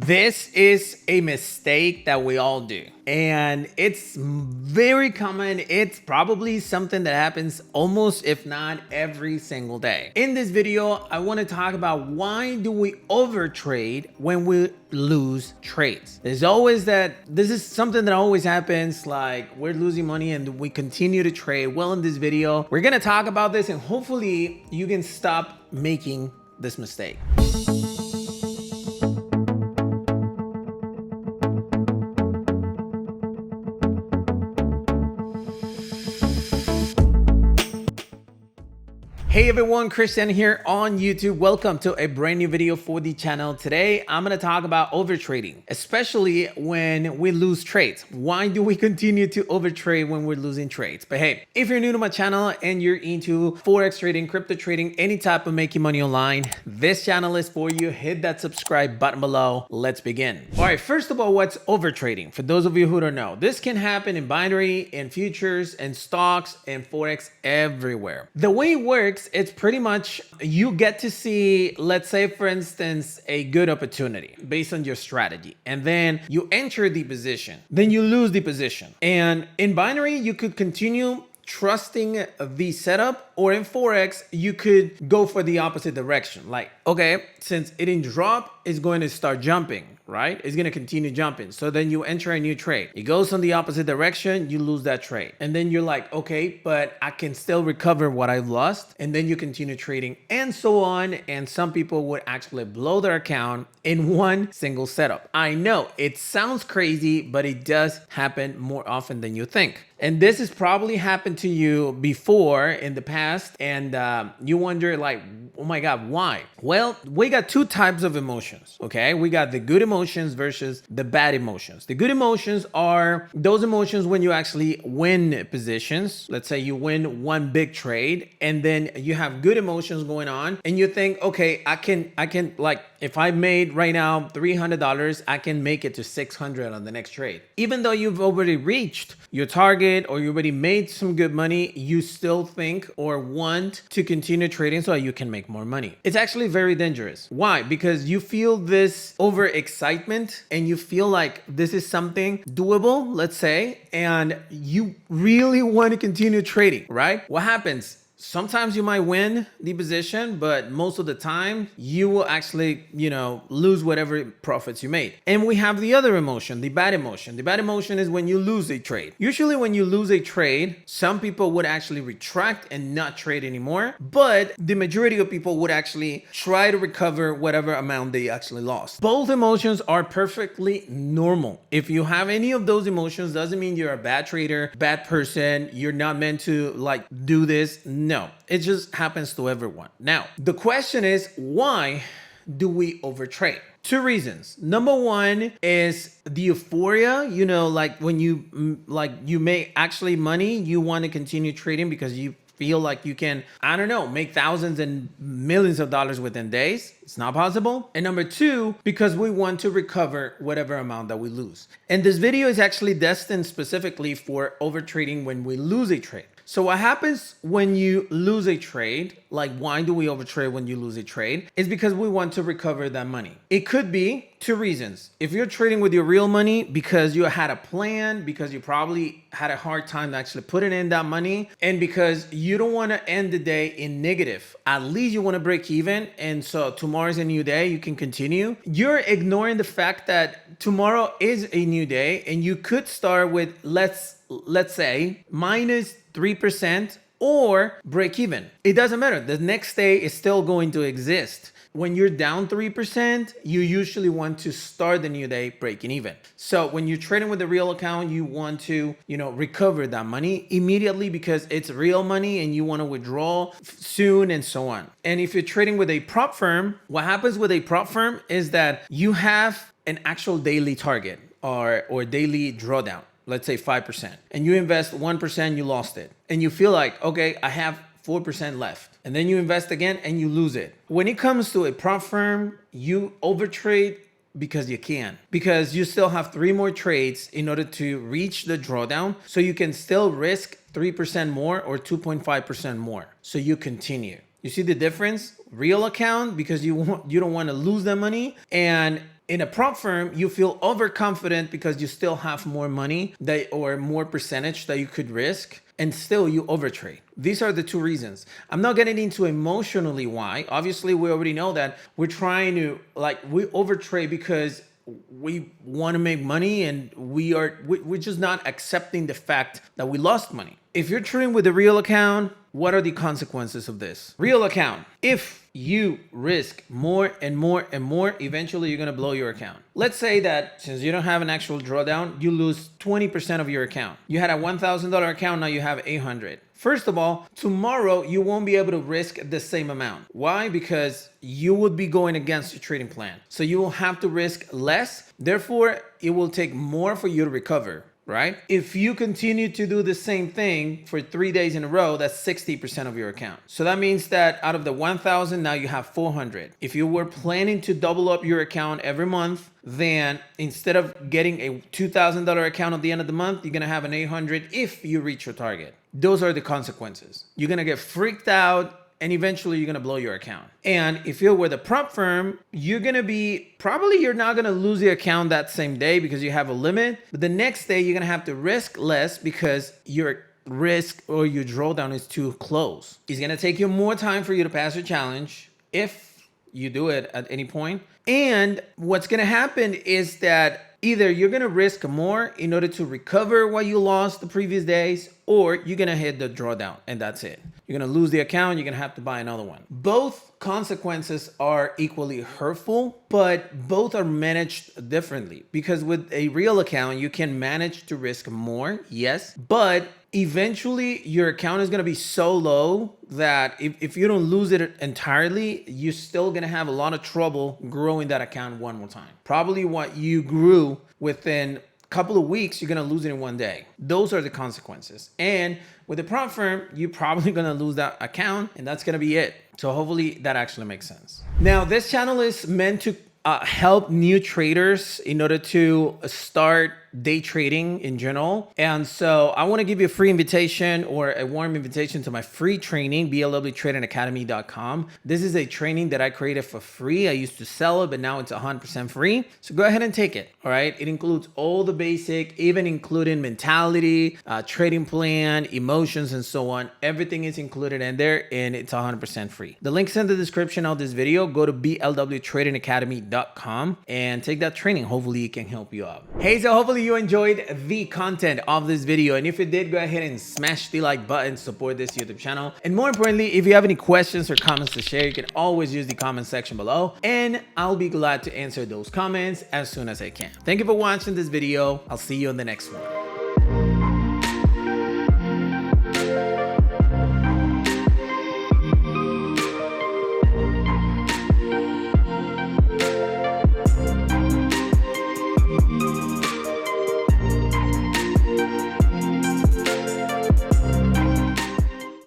This is a mistake that we all do, and it's very common. It's probably something that happens almost, if not every single day. In this video, I want to talk about why do we overtrade when we lose trades. This is something that always happens, like we're losing money and we continue to trade. Well, in this video, we're going to talk about this and hopefully you can stop making this mistake. Hey everyone, Christian here on YouTube. Welcome to a brand new video for the channel. Today, I'm going to talk about overtrading, especially when we lose trades. Why do we continue to overtrade when we're losing trades? But hey, if you're new to my channel and you're into Forex trading, crypto trading, any type of making money online, this channel is for you. Hit that subscribe button below. Let's begin. All right, first of all, what's overtrading? For those of you who don't know, this can happen in binary, in futures, and stocks, and Forex, everywhere. The way it works, it's pretty much you get to see, let's say for instance, a good opportunity based on your strategy, and then you enter the position, then you lose the position. And in binary, you could continue trusting the setup, or in Forex, you could go for the opposite direction. Like, okay, since it didn't drop, it's going to start jumping, right? It's going to continue jumping. So then you enter a new trade. It goes on the opposite direction, you lose that trade. And then you're like, okay, but I can still recover what I've lost. And then you continue trading and so on. And some people would actually blow their account in one single setup. I know it sounds crazy, but it does happen more often than you think. And this has probably happened to you before in the past, and you wonder like, oh my God, why? Well, we got two types of emotions, okay? We got the good emotions versus the bad emotions. The good emotions are those emotions when you actually win positions. Let's say you win one big trade, and then you have good emotions going on, and you think, okay, I can like, if I made right now $300, I can make it to 600 on the next trade. Even though you've already reached your target or you already made some good money, you still think or want to continue trading so that you can make more money. It's actually very dangerous. Why? Because you feel this overexcitement and you feel like this is something doable, let's say, and you really want to continue trading, right? What happens? Sometimes you might win the position, but most of the time you will actually, lose whatever profits you made. And we have the other emotion, the bad emotion. The bad emotion is when you lose a trade. Usually when you lose a trade, some people would actually retract and not trade anymore, but the majority of people would actually try to recover whatever amount they actually lost. Both emotions are perfectly normal. If you have any of those emotions, doesn't mean you're a bad trader, bad person, you're not meant to do this. No, it just happens to everyone. Now, the question is, why do we overtrade? Two reasons. Number one is the euphoria, like when you make actually money, you want to continue trading because you feel like you can, make thousands and millions of dollars within days. It's not possible. And number two, because we want to recover whatever amount that we lose. And this video is actually destined specifically for overtrading when we lose a trade. So what happens when you lose a trade, like why do we overtrade when you lose a trade, is because we want to recover that money. It could be two reasons. If you're trading with your real money because you had a plan, because you probably had a hard time actually putting in that money, and because you don't want to end the day in negative. At least you want to break even, and so tomorrow's a new day, you can continue. You're ignoring the fact that tomorrow is a new day, and you could start with, let's say, minus 3% or break even. It doesn't matter. The next day is still going to exist. When you're down 3%, you usually want to start the new day breaking even. So when you're trading with a real account, you want to, recover that money immediately because it's real money and you want to withdraw soon and so on. And if you're trading with a prop firm, what happens with a prop firm is that you have an actual daily target or daily drawdown. Let's say 5%, and you invest 1%, you lost it. And you feel like, okay, I have 4% left. And then you invest again and you lose it. When it comes to a prop firm, you overtrade because you can, because you still have 3 more trades in order to reach the drawdown. So you can still risk 3% more or 2.5% more. So you continue. You see the difference? Real account, because you don't want to lose that money, and In a prop firm, you feel overconfident because you still have more money or more percentage that you could risk, and still you overtrade. These are the two reasons. I'm not getting into emotionally why. Obviously, we already know that we're trying to, we overtrade because we want to make money, and we're just not accepting the fact that we lost money. If you're trading with a real account, what are the consequences of this? Real account. If you risk more and more and more, eventually you're going to blow your account. Let's say that since you don't have an actual drawdown, you lose 20% of your account. You had a $1,000 account, now you have 800. First of all, tomorrow you won't be able to risk the same amount. Why? Because you would be going against your trading plan. So you will have to risk less. Therefore, it will take more for you to recover. Right? If you continue to do the same thing for 3 days in a row, that's 60% of your account. So that means that out of the 1,000, now you have 400. If you were planning to double up your account every month, then instead of getting a $2,000 account at the end of the month, you're going to have an 800 if you reach your target. Those are the consequences. You're going to get freaked out, and eventually you're going to blow your account. And if you're with a prop firm, you're not going to lose the account that same day because you have a limit. But the next day, you're going to have to risk less because your risk or your drawdown is too close. It's going to take you more time for you to pass your challenge if you do it at any point. And what's going to happen is that either you're going to risk more in order to recover what you lost the previous days, or you're going to hit the drawdown and that's it. You're going to lose the account. You're going to have to buy another one. Both consequences are equally hurtful, but both are managed differently, because with a real account, you can manage to risk more. Yes, but eventually your account is going to be so low that if you don't lose it entirely, you're still going to have a lot of trouble growing that account one more time. Probably what you grew within couple of weeks, you're going to lose it in one day. Those are the consequences. And with a prop firm, you're probably going to lose that account, and that's going to be it. So hopefully that actually makes sense. Now, this channel is meant to help new traders in order to start day trading in general. And so I want to give you a free invitation or a warm invitation to my free training, BLWTradingAcademy.com. This is a training that I created for free. I used to sell it, but now it's 100% free. So go ahead and take it. All right. It includes all the basic, even including mentality, trading plan, emotions, and so on. Everything is included in there, and it's 100% free. The link's in the description of this video. Go to BLWTradingAcademy.com and take that training. Hopefully it can help you out. Hey, so hopefully you enjoyed the content of this video, and if you did, go ahead and smash the like button, support this YouTube channel. And more importantly, if you have any questions or comments to share, you can always use the comment section below, and I'll be glad to answer those comments as soon as I can. Thank you for watching this video. I'll see you in the next one.